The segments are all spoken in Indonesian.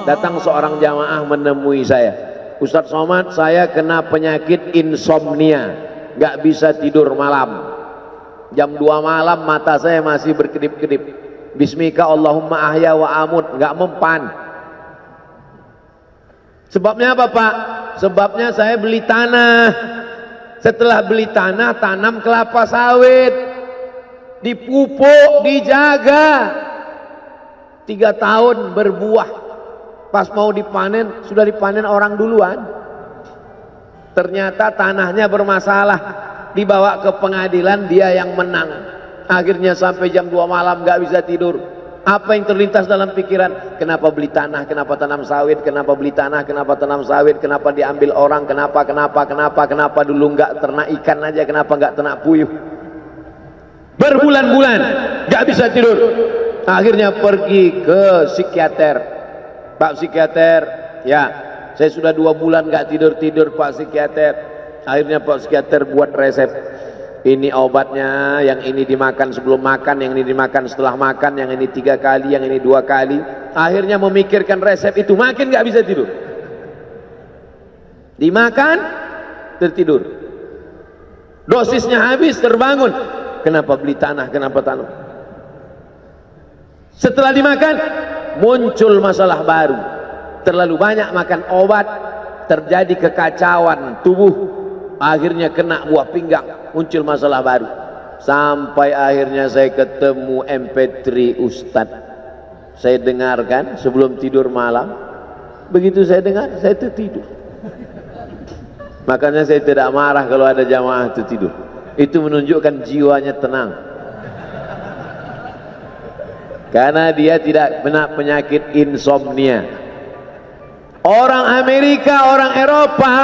Datang seorang jamaah menemui saya, Ustadz Somad, saya kena penyakit insomnia, nggak bisa tidur malam. Jam 2 malam mata saya masih berkedip-kedip. Bismika Allahumma ahya wa amut, nggak mempan. Sebabnya apa Pak? Sebabnya saya beli tanah. Setelah beli tanah, tanam kelapa sawit, dipupuk, dijaga, 3 tahun berbuah. Pas mau dipanen, sudah dipanen orang duluan. Ternyata tanahnya bermasalah, dibawa ke pengadilan, dia yang menang. Akhirnya sampai jam 2 malam gak bisa tidur. Apa yang terlintas dalam pikiran? Kenapa beli tanah, kenapa tanam sawit, kenapa beli tanah, kenapa tanam sawit, kenapa diambil orang, kenapa dulu nggak ternak ikan aja, kenapa nggak ternak puyuh. Berbulan-bulan nggak bisa tidur. Akhirnya pergi ke psikiater. Pak psikiater, ya saya sudah 2 bulan nggak tidur Pak psikiater. Akhirnya Pak psikiater buat resep. Ini obatnya, yang ini dimakan sebelum makan, yang ini dimakan setelah makan, yang ini 3 kali, yang ini 2 kali. Akhirnya memikirkan resep itu, makin nggak bisa tidur. Dimakan, tertidur. Dosisnya habis, terbangun. Kenapa beli tanah, kenapa tanam? Setelah dimakan, muncul masalah baru. Terlalu banyak makan obat, terjadi kekacauan tubuh. Akhirnya kena buah pinggang, muncul masalah baru. Sampai akhirnya saya ketemu MP3 Ustadz. Saya dengarkan sebelum tidur malam. Begitu saya dengar, saya tertidur. Makanya saya tidak marah kalau ada jamaah tertidur. Itu menunjukkan jiwanya tenang. Karena dia tidak kena penyakit insomnia. Orang Amerika, orang Eropa,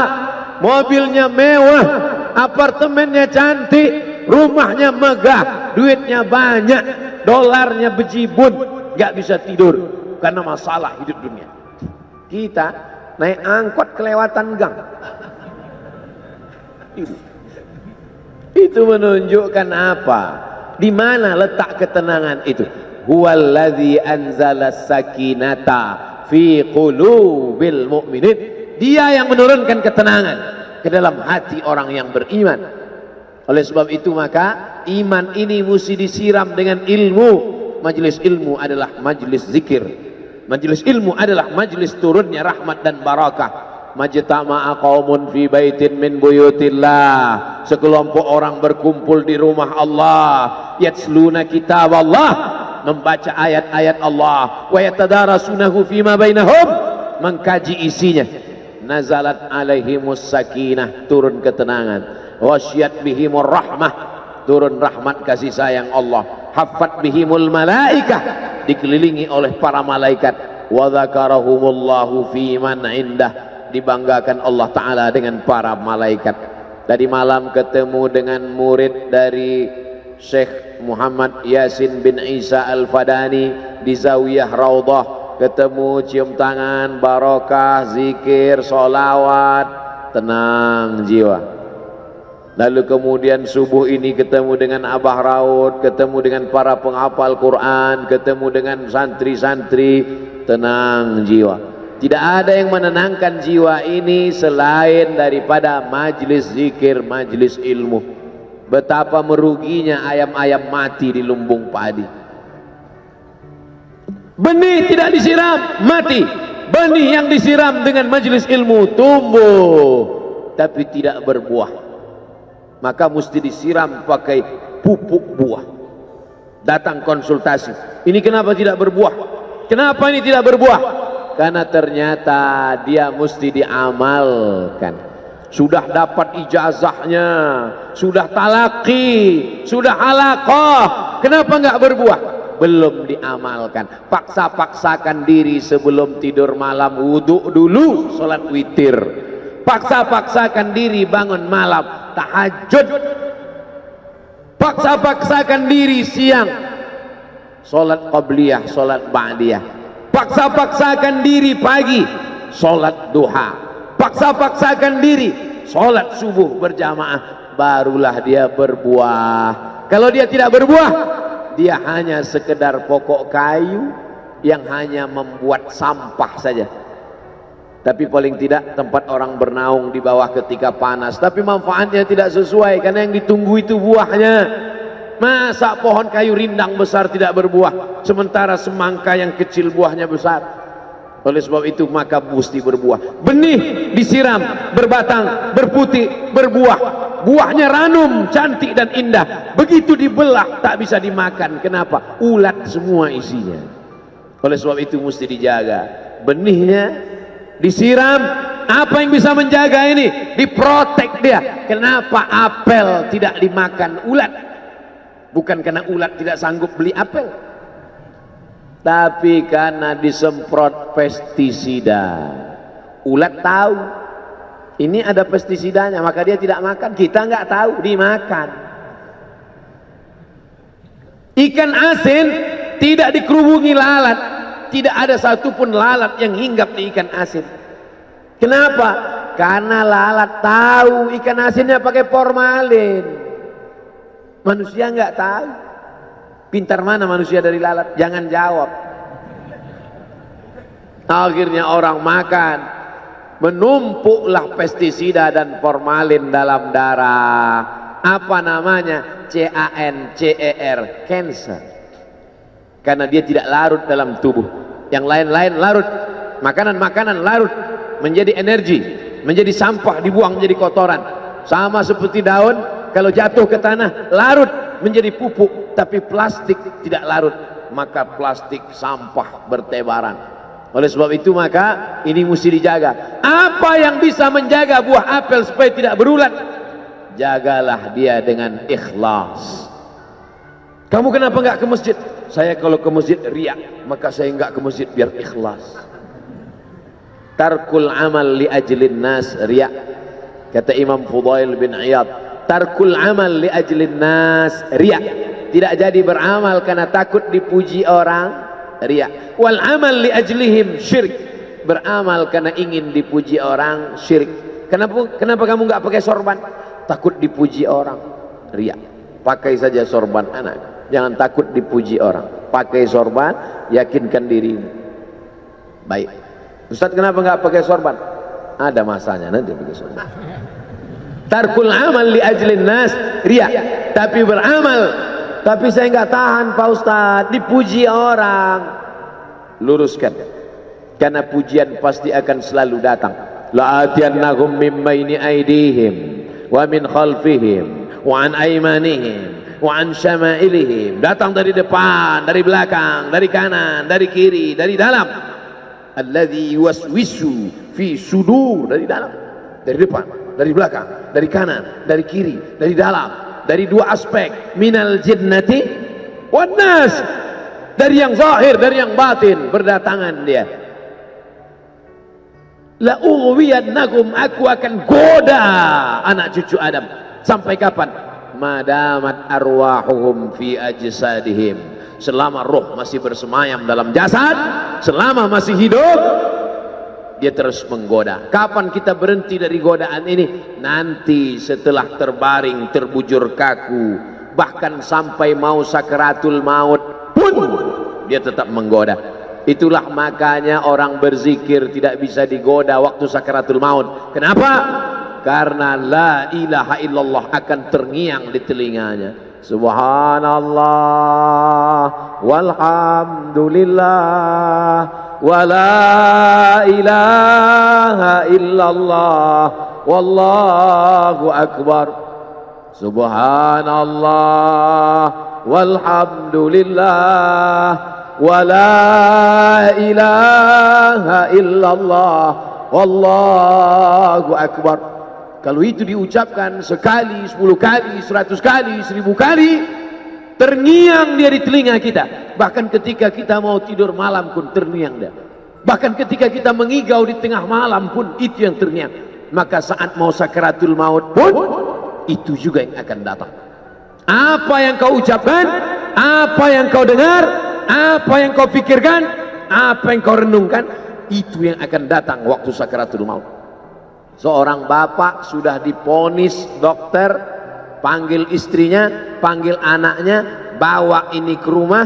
mobilnya mewah, apartemennya cantik, rumahnya megah, duitnya banyak, dolarnya bejibun, gak bisa tidur karena masalah hidup dunia. Kita naik angkot kelewatan gang. Itu menunjukkan apa? Di mana letak ketenangan itu? Huwallazi anzala sakinata fi qulubil mu'minin. Dia yang menurunkan ketenangan ke dalam hati orang yang beriman. Oleh sebab itu maka iman ini mesti disiram dengan ilmu. Majelis ilmu adalah majelis zikir. Majelis ilmu adalah majelis turunnya rahmat dan barakah. Majtama'a qaumun fi baitin min buyutillah. Sekelompok orang berkumpul di rumah Allah, yatsluna kitab Allah, membaca ayat-ayat Allah, wa yatadarasunahu fima bainahum, mengkaji isinya. Nazalat alaihimus sakinah, turun ketenangan. Wasyat bihimur rahmah, turun rahmat kasih sayang Allah. Haffat bihimul malaikah, dikelilingi oleh para malaikat. Wa dzakarahumullahu fi man indah, dibanggakan Allah Ta'ala dengan para malaikat. Tadi malam ketemu dengan murid dari Syekh Muhammad Yasin bin Isa Al-Fadani di Zawiyah Raudhah. Ketemu, cium tangan, barokah, zikir, sholawat, tenang jiwa. Lalu kemudian subuh ini ketemu dengan Abah Raud, ketemu dengan para penghafal Quran, ketemu dengan santri-santri, tenang jiwa. Tidak ada yang menenangkan jiwa ini selain daripada majlis zikir, majlis ilmu. Betapa meruginya ayam-ayam mati di lumbung padi. Benih tidak disiram, mati. Benih yang disiram dengan majelis ilmu tumbuh, tapi tidak berbuah. Maka mesti disiram pakai pupuk buah. Datang konsultasi, ini kenapa tidak berbuah? Kenapa ini tidak berbuah? Karena ternyata dia mesti diamalkan. Sudah dapat ijazahnya, sudah talaki, sudah halaqah, kenapa nggak berbuah? Belum diamalkan. Paksa-paksakan diri sebelum tidur malam, wudhu dulu, sholat witir. Paksa-paksakan diri bangun malam, tahajud. Paksa-paksakan diri siang, sholat qabliyah, sholat ba'diyah. Paksa-paksakan diri pagi, sholat duha. Paksa-paksakan diri, sholat subuh berjamaah. Barulah dia berbuah. Kalau dia tidak berbuah, dia hanya sekedar pokok kayu, yang hanya membuat sampah saja. Tapi paling tidak tempat orang bernaung di bawah ketika panas, tapi manfaatnya tidak sesuai karena yang ditunggu itu buahnya. Masa pohon kayu rindang besar tidak berbuah sementara semangka yang kecil buahnya besar? Oleh sebab itu maka mesti berbuah. Benih disiram, berbatang, berputih, berbuah. Buahnya ranum, cantik dan indah. Begitu dibelah tak bisa dimakan. Kenapa? Ulat semua isinya. Oleh sebab itu mesti dijaga. Benihnya disiram. Apa yang bisa menjaga ini? Diprotek dia. Kenapa apel tidak dimakan ulat? Bukan karena ulat tidak sanggup beli apel, tapi karena disemprot pestisida. Ulat tahu ini ada pestisidanya, maka dia tidak makan. Kita nggak tahu, dimakan. Ikan asin tidak dikerubungi lalat, tidak ada satupun lalat yang hinggap di ikan asin. Kenapa? Karena lalat tahu ikan asinnya pakai formalin. Manusia nggak tahu. Pintar mana manusia dari lalat? Jangan jawab. Akhirnya orang makan, menumpuklah pestisida dan formalin dalam darah. Apa namanya? CANCER, cancer. Karena dia tidak larut dalam tubuh. Yang lain-lain larut. Makanan-makanan larut menjadi energi, menjadi sampah, dibuang menjadi kotoran. Sama seperti daun, kalau jatuh ke tanah larut menjadi pupuk, tapi plastik tidak larut, maka plastik sampah bertebaran. Oleh sebab itu maka ini mesti dijaga. Apa yang bisa menjaga buah apel supaya tidak berulat? Jagalah dia dengan ikhlas. Kamu kenapa enggak ke masjid? Saya kalau ke masjid riak, maka saya enggak ke masjid biar ikhlas. Tarkul amal li ajlin nas riak. Kata Imam Fudail bin Iyad, tarkul amal li ajlin nas riya. Tidak jadi beramal karena takut dipuji orang, riya. Wal amal li ajlihim syirik. Beramal karena ingin dipuji orang, syirik. Kenapa kamu enggak pakai sorban? Takut dipuji orang, riya. Pakai saja sorban anak, jangan takut dipuji orang. Pakai sorban, yakinkan dirimu. Baik. Ustaz, kenapa enggak pakai sorban? Ada masanya nanti pakai sorban. Tarkul amal li ajlin nas riya. Tapi beramal, tapi saya enggak tahan Pak Ustaz, dipuji orang. Luruskan, karena pujian pasti akan selalu datang. La atiyannahum min baini aydihim wa min khalfihim wa an aymanihim wa an syama'ilihim. Datang dari depan, dari belakang, dari kanan, dari kiri, dari dalam. Alladzi yuwaswisu fi sudur, dari dalam, dari depan, dari belakang, dari kanan, dari kiri, dari dalam, dari dua aspek, minal jinnati wan nas, dari yang zahir, dari yang batin, berdatangan dia. La ughwiyannakum, aku akan goda anak cucu Adam. Sampai kapan? Madamat arwahuhum fi ajsadihim, selama roh masih bersemayam dalam jasad, selama masih hidup, dia terus menggoda. Kapan kita berhenti dari godaan ini? Nanti setelah terbaring, terbujur kaku, bahkan sampai mau sakaratul maut pun dia tetap menggoda. Itulah makanya orang berzikir tidak bisa digoda waktu sakaratul maut. Kenapa? Karena la ilaha illallah akan terngiang di telinganya. Subhanallah walhamdulillah wa la ilaha illallah wallahu akbar. Subhanallah walhamdulillah wa la ilaha illallah wallahu akbar. Kalau itu diucapkan sekali, 10 kali, 100 kali, 1000 kali, terngiang dia di telinga kita. Bahkan ketika kita mau tidur malam pun terngiang dia. Bahkan ketika kita mengigau di tengah malam pun itu yang terngiang. Maka saat mau sakaratul maut pun itu juga yang akan datang. Apa yang kau ucapkan, apa yang kau dengar, apa yang kau pikirkan, apa yang kau renungkan, itu yang akan datang waktu sakaratul maut. Seorang bapak sudah diponis dokter, panggil istrinya, panggil anaknya, bawa ini ke rumah,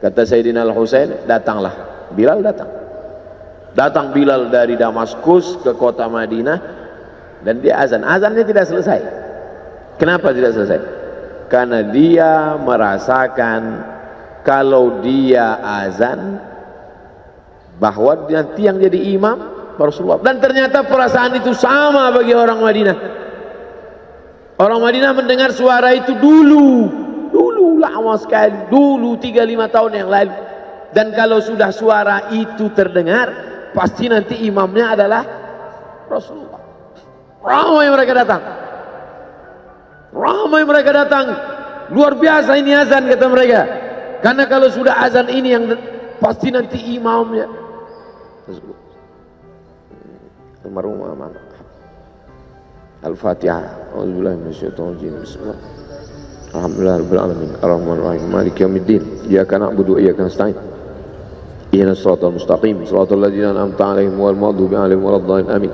Kata Sayyidina Al-Husain, datanglah. Bilal datang. Datang Bilal dari Damaskus ke kota Madinah dan dia azan. Azannya tidak selesai. Kenapa tidak selesai? Karena dia merasakan kalau dia azan bahwa nanti yang jadi imam Rasulullah. Dan ternyata perasaan itu sama bagi orang Madinah. Orang Madinah mendengar suara itu dulu lama sekali, dulu 3-5 tahun yang lalu. Dan kalau sudah suara itu terdengar, pasti nanti imamnya adalah Rasulullah. Ramai mereka datang. Ramai mereka datang. Luar biasa ini azan, kata mereka. Karena kalau sudah azan ini yang pasti nanti imamnya almarhum aman. Al-Fatihah. A'udzubillahi minasyaitonir rajim. Bismillah. Alhamdulillahirabbil alamin. Arrahmanir rahim. Maliki yaumiddin. Iyyaka na'budu wa iyyaka nasta'in. Ihdinas siratal mustaqim. Shiratal ladzina an'amta 'alaihim ghairil maghdubi 'alaihim waladdallin. Amin.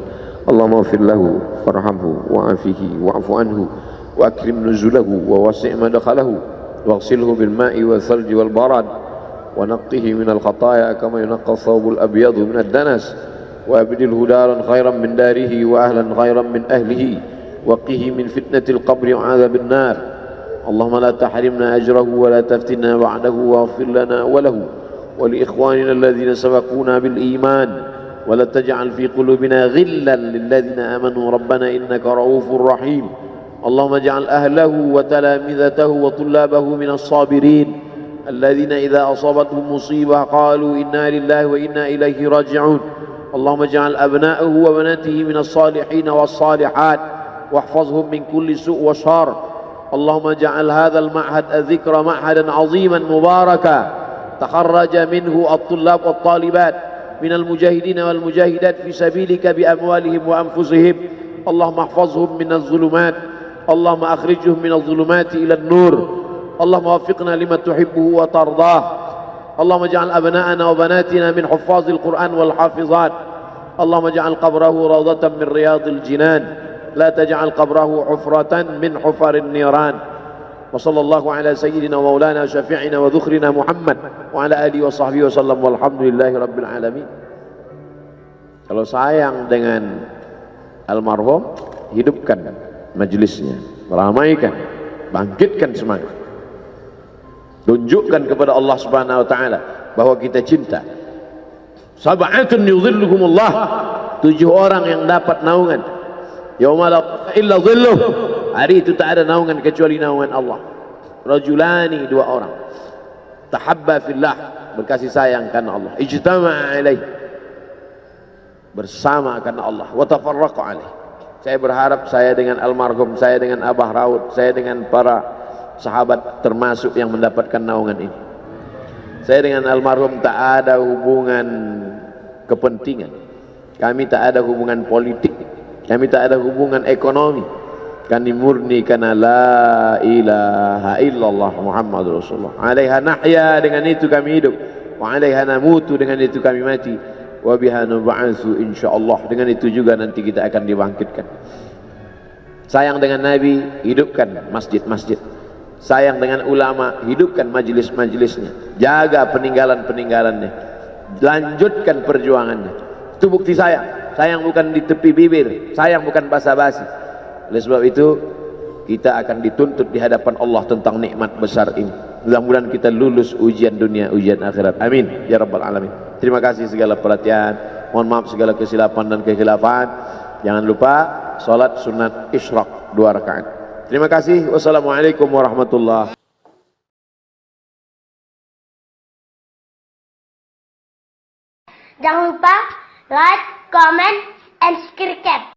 Allahumma ighfir lahu warhamhu wa'afihi wa'fu anhu wa akrim nuzulahu wa wasi' madkhalahu waghsilhu bil ma'i wal thalji wal barad wa naqqihi minal khataaya kama yunqqa ath-thawbul abyadu minad danas wa abdilhu daran khairan min darihi wa ahlan khairan min ahlihi wa qihi min fitnatil qabri wa 'adzabil nar. Allahumma la tahrimna ajrahu wa la taftinna ba'dahu waghfir lana wa lahu wa li ikhwanina alladhina sabaquna bil iman wa la taj'al fi qulubina ghillan lil ladzina amanu rabbana innaka ra'ufur rahim. Allahumma ij'al ahlahu wa talamidatahu wa tullabahu minas sabirin alladhina idza asabatuhum musibah qalu inna lillahi wa inna ilaihi raji'un. اللهم اجعل أبناءه وبناته من الصالحين والصالحات واحفظهم من كل سوء وشر. اللهم اجعل هذا المعهد الذكر معهدا عظيما مباركا تخرج منه الطلاب والطالبات من المجاهدين والمجاهدات في سبيلك بأموالهم وأنفسهم. اللهم احفظهم من الظلمات. اللهم أخرجهم من الظلمات إلى النور. اللهم وفقنا لما تحبه وترضاه. اللهم اجعل أبناءنا وبناتنا من حفاظ القرآن والحافظات. اللهم اجعل قبره روضة من رياض الجنان لا تجعل قبره حفرة من حفر النيران. وصلى الله على سيدنا ومولانا شفيعنا وذخرنا محمد وعلى آله وصحبه وسلم والحمد لله رب العالمين. Kalau sayang dengan almarhum, hidupkan majelisnya, ramaikan, bangkitkan semangat. Tunjukkan kepada Allah Subhanahu wa taala bahwa kita cinta. Sab'atun yudhilluhumullah, 7 orang yang dapat naungan. Yauma la illa dhilluh, hari itu tak ada naungan kecuali naungan Allah. Rajulani, 2 orang. Tahabba fillah, berkasih sayang karena Allah. Ijtama'a alaih, bersama karena Allah. Wa tafarraqa alaih. Saya berharap saya dengan almarhum, saya dengan Abah Raud, saya dengan para sahabat termasuk yang mendapatkan naungan ini. Saya dengan almarhum tak ada hubungan kepentingan. Kami tak ada hubungan politik. Kami tak ada hubungan ekonomi. Kami murni karena la ilaha illallah Muhammadur Rasulullah. Alaiha nahya, dengan itu kami hidup. Wa alaiha namutu, dengan itu kami mati. Wa biha nub'atsu insyaallah, dengan itu juga nanti kita akan dibangkitkan. Sayang dengan Nabi, hidupkan masjid-masjid. Sayang dengan ulama, hidupkan majelis-majelisnya. Jaga peninggalan-peninggalannya. Lanjutkan perjuangannya. Itu bukti sayang. Sayang bukan di tepi bibir, sayang bukan basa-basi. Oleh sebab itu kita akan dituntut di hadapan Allah tentang nikmat besar ini. Mudah-mudahan kita lulus ujian dunia, ujian akhirat. Amin ya rabbal alamin. Terima kasih segala perhatian. Mohon maaf segala kesilapan dan kekhilafan. Jangan lupa salat sunat isyraq 2 rakaat. Terima kasih. Wassalamualaikum warahmatullahi wabarakatuh. Jangan lupa like, comment, and subscribe.